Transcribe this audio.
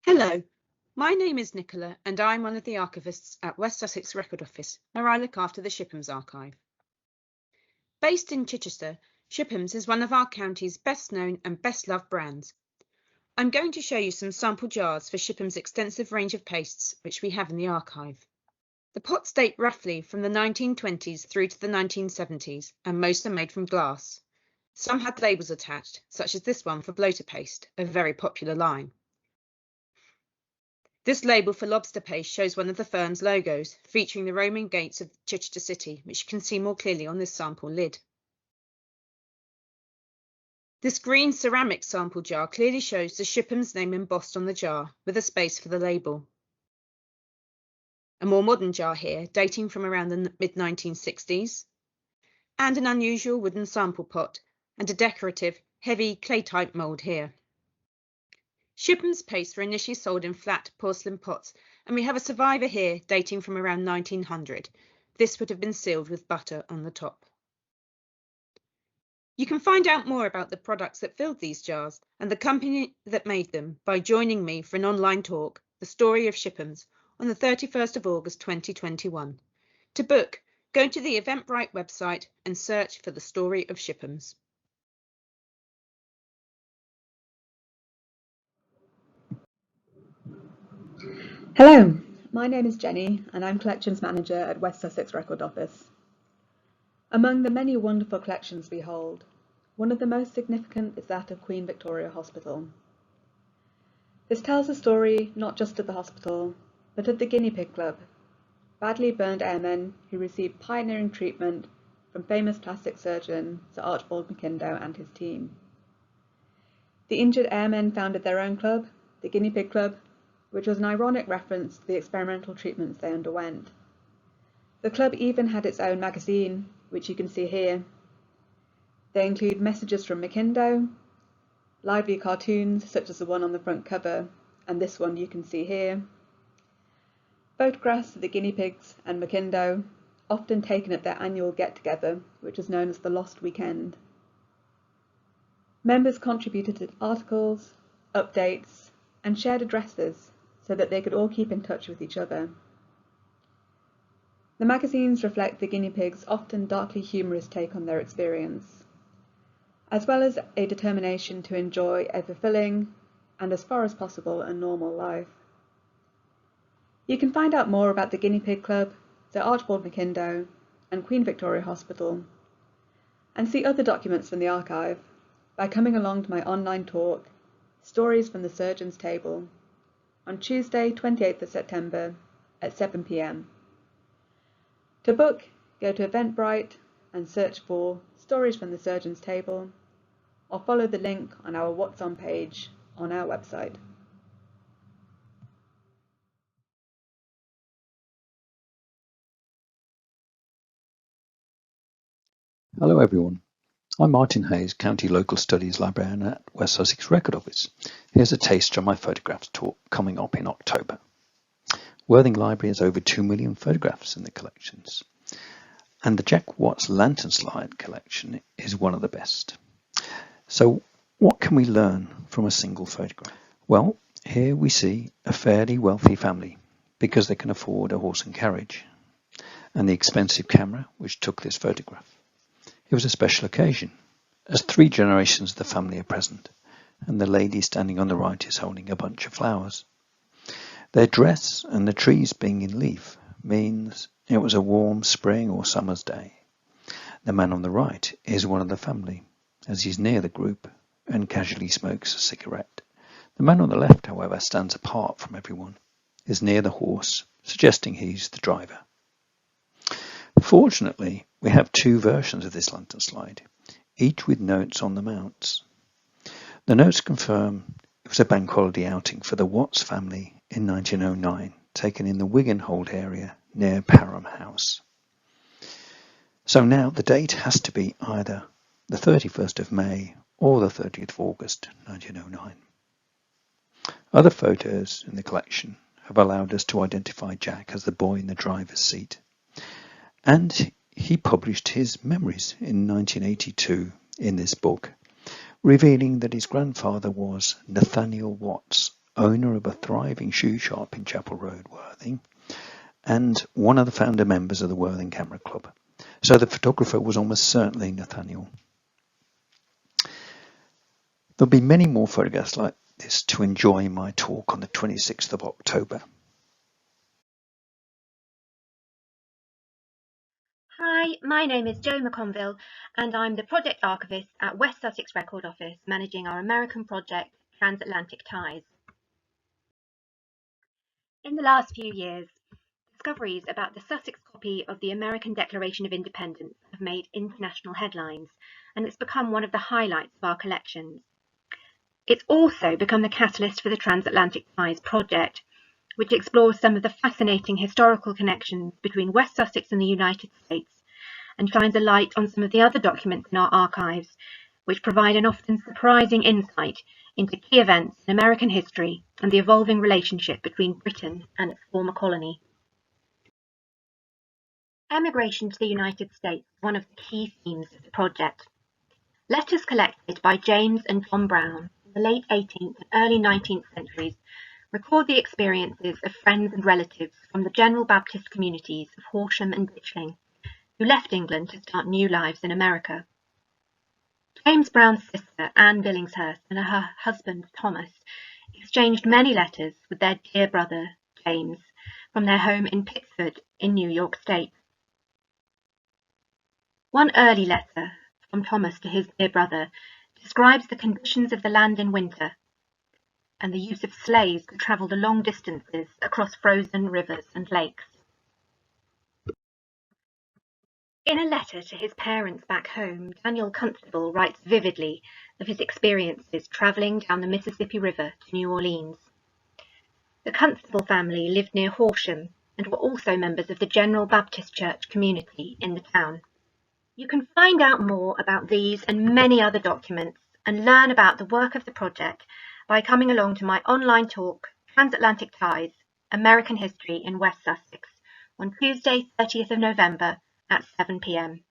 Hello, my name is Nicola and I'm one of the archivists at West Sussex Record Office, where I look after the Shiphams archive. Based in Chichester, Shiphams is one of our county's best known and best loved brands. I'm going to show you some sample jars for Shiphams' extensive range of pastes which we have in the archive. The pots date roughly from the 1920s through to the 1970s, and most are made from glass. Some had labels attached, such as this one for bloater paste, a very popular line. This label for lobster paste shows one of the firm's logos, featuring the Roman gates of Chichester City, which you can see more clearly on this sample lid. This green ceramic sample jar clearly shows the Shipham's name embossed on the jar, with a space for the label. A more modern jar here, dating from around the mid-1960s, and an unusual wooden sample pot, and a decorative, heavy clay-type mould here. Shipham's pastes were initially sold in flat porcelain pots, and we have a survivor here dating from around 1900. This would have been sealed with butter on the top. You can find out more about the products that filled these jars and the company that made them by joining me for an online talk, The Story of Shipham's, on the 31st of August 2021. To book, go to the Eventbrite website and search for The Story of Shipham's. Hello, my name is Jenny and I'm Collections Manager at West Sussex Record Office. Among the many wonderful collections we hold, one of the most significant is that of Queen Victoria Hospital. This tells the story not just of the hospital, but of the Guinea Pig Club, badly burned airmen who received pioneering treatment from famous plastic surgeon Sir Archibald Mackindo and his team. The injured airmen founded their own club, the Guinea Pig Club, which was an ironic reference to the experimental treatments they underwent. The club even had its own magazine, which you can see here. They include messages from Mackindo, lively cartoons such as the one on the front cover, and this one you can see here, photographs of the guinea pigs and Mackindo, often taken at their annual get-together, which is known as the Lost Weekend. Members contributed to articles, updates, and shared addresses so that they could all keep in touch with each other. The magazines reflect the guinea pigs' often darkly humorous take on their experience, as well as a determination to enjoy a fulfilling and, as far as possible, a normal life. You can find out more about the Guinea Pig Club, Sir Archibald Mackindo, and Queen Victoria Hospital, and see other documents from the archive by coming along to my online talk, Stories from the Surgeon's Table, on Tuesday, 28th of September at 7 p.m. To book, go to Eventbrite and search for Stories from the Surgeon's Table, or follow the link on our What's On page on our website. Hello everyone, I'm Martin Hayes, County Local Studies Librarian at West Sussex Record Office. Here's a taster of my photographs talk coming up in October. Worthing Library has over 2 million photographs in the collections, and the Jack Watts Lantern Slide collection is one of the best. So what can we learn from a single photograph? Well, here we see a fairly wealthy family because they can afford a horse and carriage, and the expensive camera which took this photograph. It was a special occasion, as 3 generations of the family are present, and the lady standing on the right is holding a bunch of flowers. Their dress and the trees being in leaf means it was a warm spring or summer's day. The man on the right is one of the family, as he's near the group and casually smokes a cigarette. The man on the left, however, stands apart from everyone, is near the horse, suggesting he's the driver. Fortunately, we have 2 versions of this lantern slide, each with notes on the mounts. The notes confirm it was a bank holiday outing for the Watts family in 1909, taken in the Wigan-Hold area near Parham House. So now the date has to be either the 31st of May or the 30th of August 1909. Other photos in the collection have allowed us to identify Jack as the boy in the driver's seat. And he published his memories in 1982 in this book, revealing that his grandfather was Nathaniel Watts, owner of a thriving shoe shop in Chapel Road, Worthing, and one of the founder members of the Worthing Camera Club. So the photographer was almost certainly Nathaniel. There'll be many more photographs like this to enjoy my talk on the 26th of October. Hi, my name is Jo McConville and I'm the Project Archivist at West Sussex Record Office, managing our American project, Transatlantic Ties. In the last few years, discoveries about the Sussex copy of the American Declaration of Independence have made international headlines, and it's become one of the highlights of our collections. It's also become the catalyst for the Transatlantic Ties project, which explores some of the fascinating historical connections between West Sussex and the United States, and shines a light on some of the other documents in our archives, which provide an often surprising insight into key events in American history and the evolving relationship between Britain and its former colony. Emigration to the United States is one of the key themes of the project. Letters collected by James and John Brown in the late 18th and early 19th centuries record the experiences of friends and relatives from the General Baptist communities of Horsham and Ditchling, who left England to start new lives in America. James Brown's sister, Anne Billingshurst, and her husband, Thomas, exchanged many letters with their dear brother, James, from their home in Pittsford in New York State. One early letter from Thomas to his dear brother describes the conditions of the land in winter and the use of sleighs to travel the long distances across frozen rivers and lakes. In a letter to his parents back home, Daniel Constable writes vividly of his experiences travelling down the Mississippi River to New Orleans. The Constable family lived near Horsham and were also members of the General Baptist Church community in the town. You can find out more about these and many other documents and learn about the work of the project by coming along to my online talk, Transatlantic Ties, American History in West Sussex, on Tuesday, 30th of November at 7 p.m.